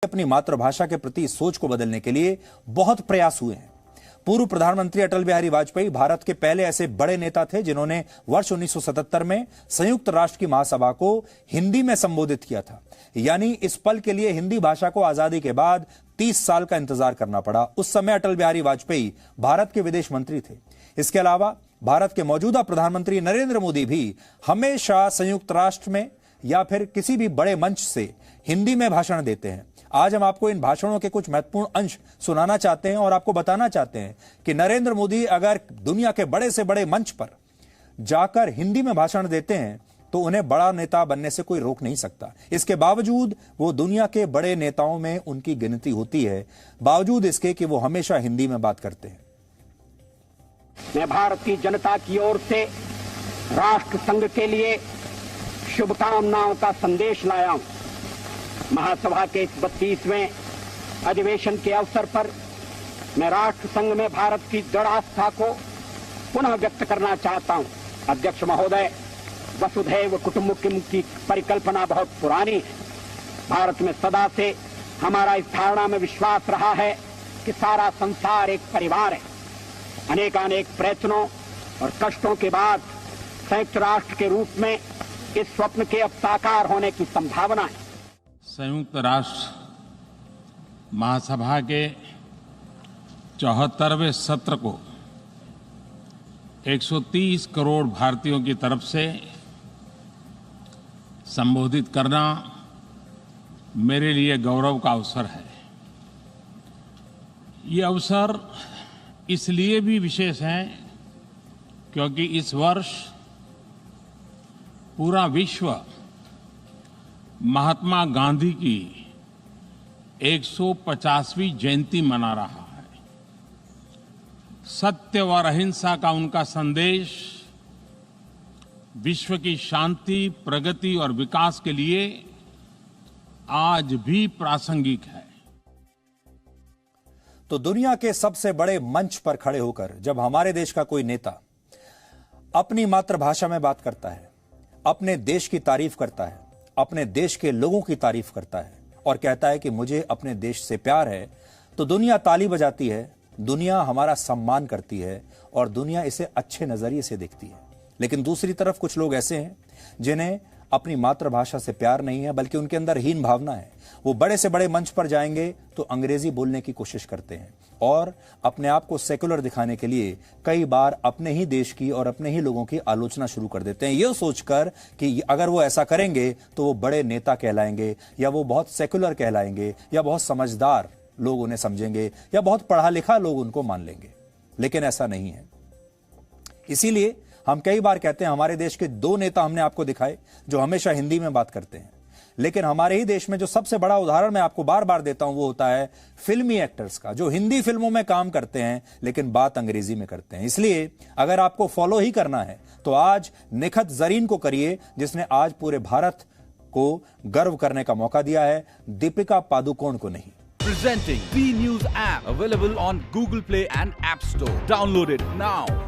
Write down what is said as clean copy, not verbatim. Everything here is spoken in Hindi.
अपनी मातृभाषा के प्रति सोच को बदलने के लिए बहुत प्रयास हुए हैं। पूर्व प्रधानमंत्री अटल बिहारी वाजपेयी भारत के पहले ऐसे बड़े नेता थे जिन्होंने वर्ष 1977 में संयुक्त राष्ट्र की महासभा को हिंदी में संबोधित किया था। यानी इस पल के लिए हिंदी भाषा को आजादी के बाद 30 साल का इंतजार करना पड़ा। उस समय अटल बिहारी वाजपेयी भारत के विदेश मंत्री थे। इसके अलावा भारत के मौजूदा प्रधानमंत्री नरेंद्र मोदी भी हमेशा संयुक्त राष्ट्र में या फिर किसी भी बड़े मंच से हिंदी में भाषण देते हैं। आज हम आपको इन भाषणों के कुछ महत्वपूर्ण अंश सुनाना चाहते हैं और आपको बताना चाहते हैं कि नरेंद्र मोदी अगर दुनिया के बड़े से बड़े मंच पर जाकर हिंदी में भाषण देते हैं तो उन्हें बड़ा नेता बनने से कोई रोक नहीं सकता। इसके बावजूद वो दुनिया के बड़े नेताओं में उनकी गिनती होती है, बावजूद इसके कि वो हमेशा हिंदी में बात करते हैं। मैं भारत की जनता की ओर से राष्ट्र संघ के लिए शुभकामनाओं का संदेश लाया हूं। महासभा के इस 32वें अधिवेशन के अवसर पर मैं राष्ट्र संघ में भारत की दृढ़ आस्था को पुनः व्यक्त करना चाहता हूं। अध्यक्ष महोदय, वसुधैव कुटुंबकम की परिकल्पना बहुत पुरानी है। भारत में सदा से हमारा इस धारणा में विश्वास रहा है कि सारा संसार एक परिवार है। अनेकानेक प्रयत्नों और कष्टों के बाद संयुक्त राष्ट्र के रूप में इस स्वप्न के अब साकार होने की संभावना है। संयुक्त राष्ट्र महासभा के 74वें सत्र को 130 करोड़ भारतीयों की तरफ से संबोधित करना मेरे लिए गौरव का अवसर है। ये अवसर इसलिए भी विशेष है क्योंकि इस वर्ष पूरा विश्व महात्मा गांधी की 150वीं जयंती मना रहा है। सत्य और अहिंसा का उनका संदेश विश्व की शांति, प्रगति और विकास के लिए आज भी प्रासंगिक है। तो दुनिया के सबसे बड़े मंच पर खड़े होकर जब हमारे देश का कोई नेता अपनी मातृभाषा में बात करता है, अपने देश की तारीफ करता है, अपने देश के लोगों की तारीफ करता है और कहता है कि मुझे अपने देश से प्यार है, तो दुनिया ताली बजाती है, दुनिया हमारा सम्मान करती है और दुनिया इसे अच्छे नजरिए से देखती है। लेकिन दूसरी तरफ कुछ लोग ऐसे हैं जिन्हें अपनी मातृभाषा से प्यार नहीं है, बल्कि उनके अंदर हीन भावना है। वो बड़े से बड़े मंच पर जाएंगे तो अंग्रेजी बोलने की कोशिश करते हैं और अपने आप को सेकुलर दिखाने के लिए कई बार अपने ही देश की और अपने ही लोगों की आलोचना शुरू कर देते हैं, ये सोचकर कि अगर वो ऐसा करेंगे तो वो बड़े नेता कहलाएंगे या वो बहुत सेकुलर कहलाएंगे या बहुत समझदार लोग उन्हें समझेंगे या बहुत पढ़ा लिखा लोग उनको मान लेंगे। लेकिन ऐसा नहीं है। इसीलिए हम कई बार कहते हैं, हमारे देश के 2 नेता हमने आपको दिखाए जो हमेशा हिंदी में बात करते हैं, लेकिन हमारे ही देश में जो सबसे बड़ा उदाहरण मैं आपको बार बार देता हूं वो होता है फिल्मी एक्टर्स का, जो हिंदी फिल्मों में काम करते हैं लेकिन बात अंग्रेजी में करते हैं। इसलिए अगर आपको फॉलो ही करना है तो आज निखत जरीन को करिए, जिसने आज पूरे भारत को गर्व करने का मौका दिया है, दीपिका पादुकोण को नहीं। Presenting B News app available on Google Play and App Store. Download it now.